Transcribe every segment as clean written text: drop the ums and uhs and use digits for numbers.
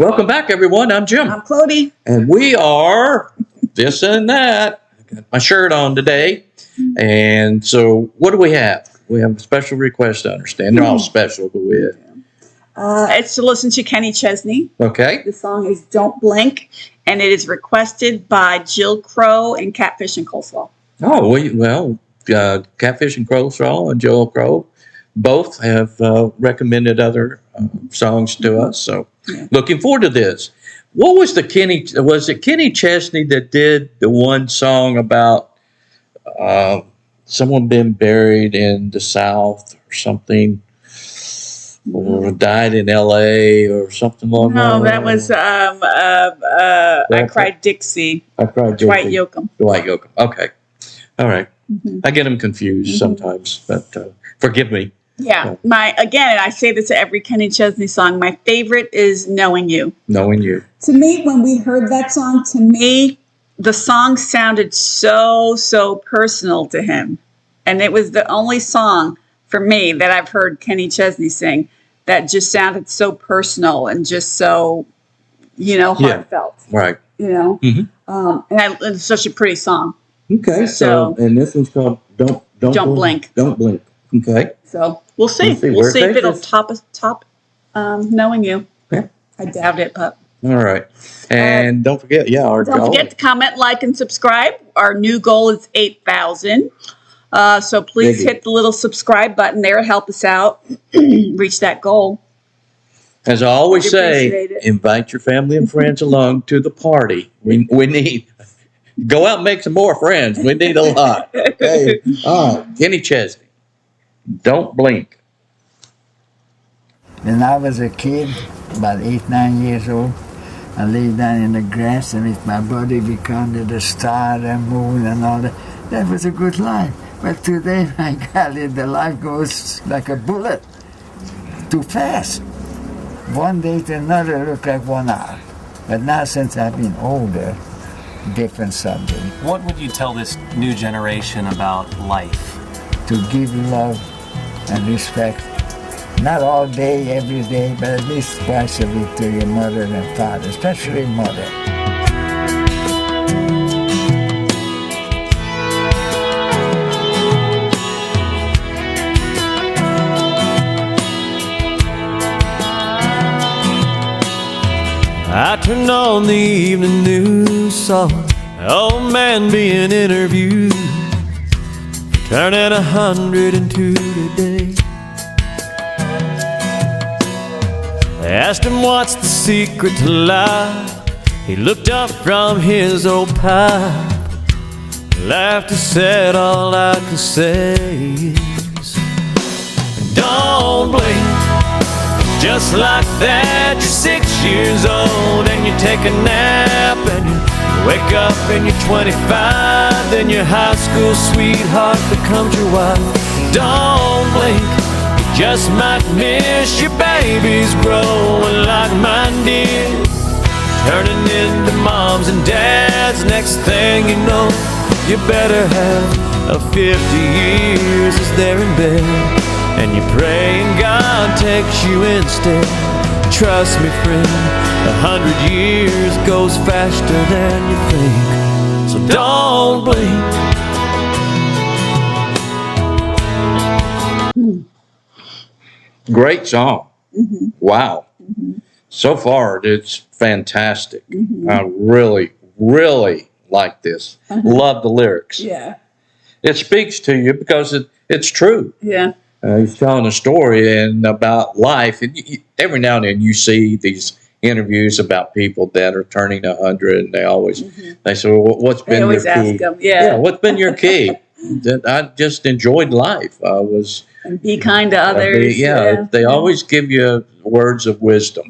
Welcome back, everyone. I'm Jim. I'm Clody. And we are This and That. I got my shirt on today. And so what do we have? We have a special request, I understand. They're all special, but we have. It's to listen to Kenny Chesney. Okay. The song is Don't Blink, and it is requested by Jill Crow and Catfish and Coleslaw. Oh, well, Catfish and Coleslaw and Joel Crow both have recommended other songs to us. So looking forward to this. What was was it Kenny Chesney that did the one song about someone being buried in the South or something, or died in L.A. or something like that? No, that was I Cried Dixie. I Cried Dixie. Dwight Yoakam. Dwight Yoakam. Okay. All right. I get them confused sometimes, but forgive me. Yeah. Again, I say this to every Kenny Chesney song. My favorite is Knowing You. Knowing You. To me, when we heard that song, the song sounded so personal to him. And it was the only song for me that I've heard Kenny Chesney sing that just sounded so personal and just so, heartfelt. Yeah. Right. And it's such a pretty song. Okay. So and this one's called Don't Blink. Don't Blink. Okay. So we'll see. We'll see if it'll top Knowing You. Okay. I doubt it, but. All right. And don't forget, our goal. Don't forget to comment, like, and subscribe. Our new goal is 8,000. So please hit the little subscribe button there. Help us out reach that goal. As I always say, invite your family and friends along to the party. We need go out and make some more friends. We need a lot. Okay. All right. Kenny Chesney. Don't Blink. When I was a kid, about 8, 9 years old, I lay down in the grass and with my body we counted the star and moon and all that. That was a good life. But today, my golly, the life goes like a bullet. Too fast. One day to another look like 1 hour. But now since I've been older, different subject. What would you tell this new generation about life? To give love and respect, not all day, every day, but at least twice a week to your mother and father, especially mother. I turned on the evening news, saw an old man being interviewed, turning 102 today. They asked him what's the secret to life. He looked up from his old pipe, laughed and said, all I can say is, don't blink. Just like that, you're 6 years old and you take a nap and you wake up and you're 25. Then your high school sweetheart becomes your wife. Don't blink, you just might miss your babies growing like mine did, turning into moms and dads. Next thing you know, you better have 50 years as they're in bed, and you pray and God takes you instead. Trust me, friend, 100 years goes faster than you think. So don't blink. Great song. Wow. So far, it's fantastic. I really, really like this. Love the lyrics. Yeah. It speaks to you because it's true. Yeah. He's telling a story about life, and every now and then you see these interviews about people that are turning 100, and they always they say, "Well, what's been your key?" Ask them, yeah, what's been your key? That I just enjoyed life. I was and be kind to others. They always give you words of wisdom,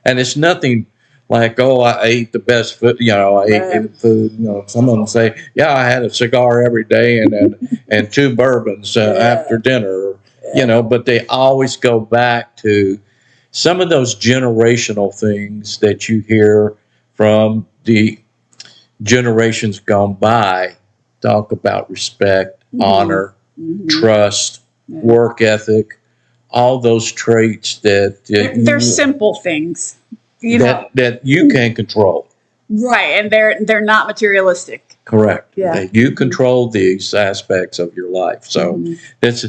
and it's nothing like, "Oh, I ate the best food." I ate food. Some of them say, "Yeah, I had a cigar every day and 2 bourbons after dinner." But they always go back to some of those generational things that you hear from the generations gone by. Talk about respect, honor, trust, work ethic, all those traits that... They're simple things. You know, that you can control. right, and they're not materialistic. Correct. Yeah. That you control these aspects of your life. So it's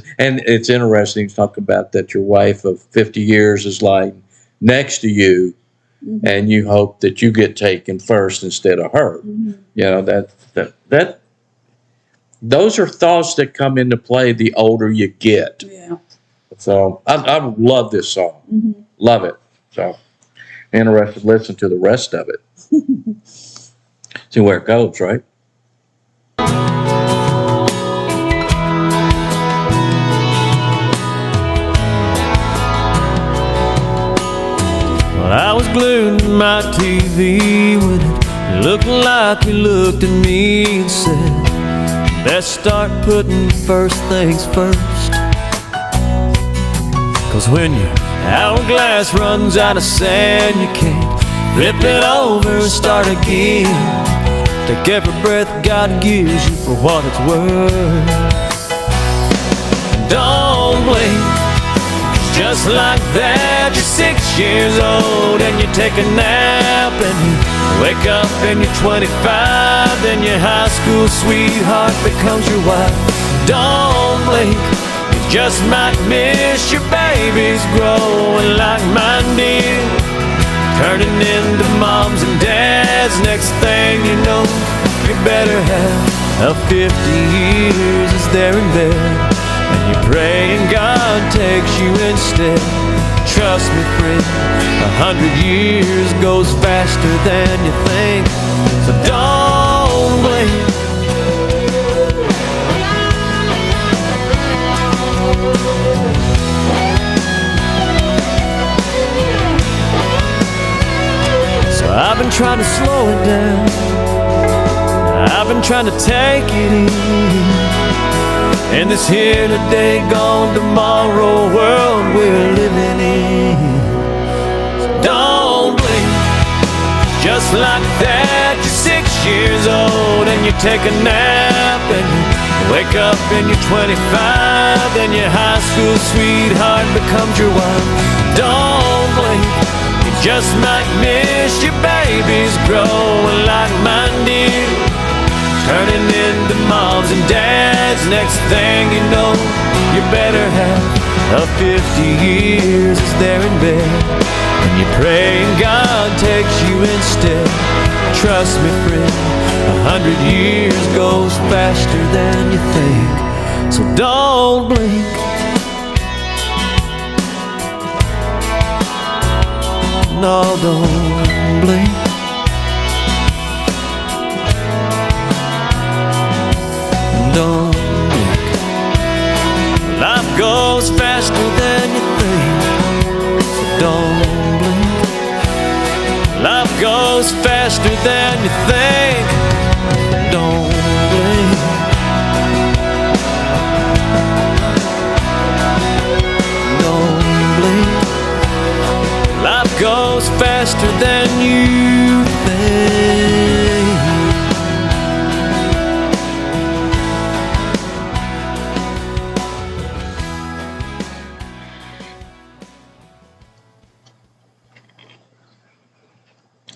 interesting to talk about that your wife of 50 years is lying next to you, and you hope that you get taken first instead of her. You know, that those are thoughts that come into play the older you get. Yeah. So I love this song. Love it. So interested to listen to the rest of it. See where it goes, right? Well, I was glued to my TV when it looked like you looked at me and said, best start putting first things first. 'Cause when your hourglass runs out of sand, you can't flip it over and start again. Take every breath God gives you for what it's worth. Don't blink, 'cause just like that, you're 6 years old and you take a nap and you wake up and you're 25, then your high school sweetheart becomes your wife. Don't blink, you just might miss your babies growing like mine did, turning into moms and dads. Next thing you know, your better half of 50 years is there in bed, and you're praying God takes you instead. Trust me, friend, 100 years goes faster than you think, so don't blink. So I've been trying to slow it down, I've been trying to take it in this here today, gone tomorrow world we're living in. So don't blink, just like that, you're 6 years old and you take a nap and you wake up and you're 25, then your high school sweetheart becomes your wife. Don't blink, you just might miss your babies growing like mine did, turning into moms and dads. Next thing you know, your better half of 50 years is there in bed, and you're praying God takes you instead. Trust me, friend, 100 years goes faster than you think, so don't blink. No, don't blink. Don't blink. Life goes faster than you think, so don't blink. Life goes faster than you think, don't blink. Don't blink. Life goes faster than you think.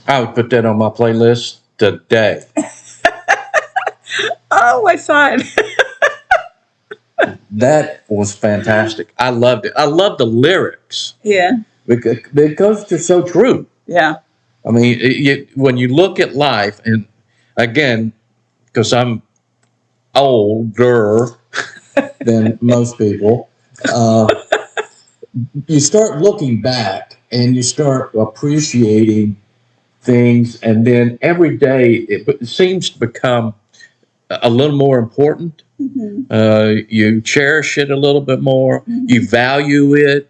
I would put that on my playlist today. Oh, I saw it. That was fantastic. I loved it. I love the lyrics Yeah. because they're so true. Yeah. I mean, when you look at life, and again, because I'm older than most people, you start looking back and you start appreciating things, and then every day it seems to become a little more important. You cherish it a little bit more. You value it.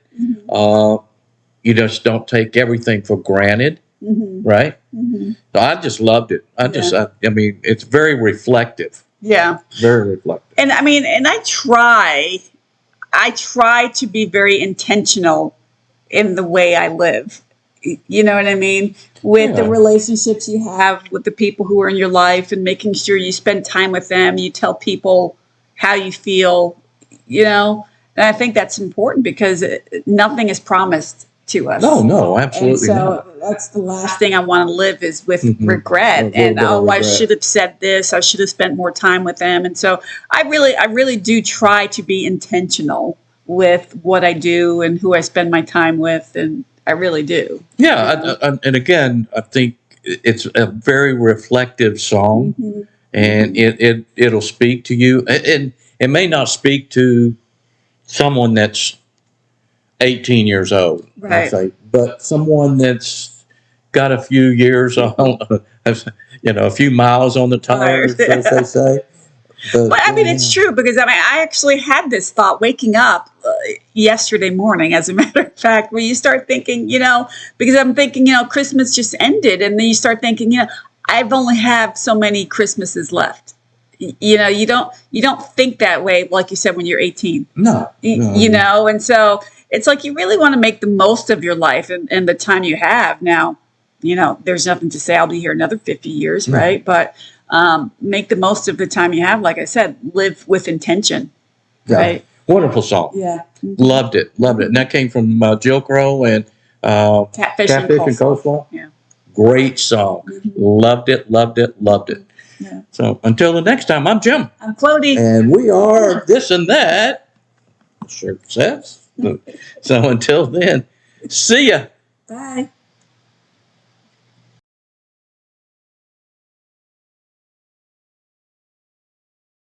You just don't take everything for granted, right? So I just loved it. I mean, it's very reflective. Yeah. Very reflective. And I mean, and I try to be very intentional in the way I live. You know what I mean? With the relationships you have with the people who are in your life, and making sure you spend time with them. You tell people how you feel, you know, and I think that's important because nothing is promised to us. No, And absolutely so not. that's the last thing I want to live is with Mhm. A regret. little And bit of I regret. should have said this. I should have spent more time with them. And so I really do try to be intentional with what I do and who I spend my time with, and I really do. Yeah, and again, I think it's a very reflective song, Mhm. and it'll speak to you, and it may not speak to someone that's 18 years old, I Right. say, but someone that's got a few years on, a few miles on the tires, Right. as they say. But I mean, it's true because I actually had this thought waking up yesterday morning, as a matter of fact, where you start thinking, because I'm thinking, Christmas just ended. And then you start thinking, I've only have so many Christmases left. You don't think that way, like you said, when you're 18, No. and so it's like you really want to make the most of your life and the time you have now. There's nothing to say I'll be here another 50 years, No. right? But make the most of the time you have. Like I said, live with intention, Yeah. right? Wonderful song. Yeah. Loved it. And that came from Jill Crow and Catfish and Coleslaw. Yeah. Great song. Loved it. Yeah. So until the next time, I'm Jim. I'm Clody. And we are This and That. Sure says. So until then, see ya. Bye.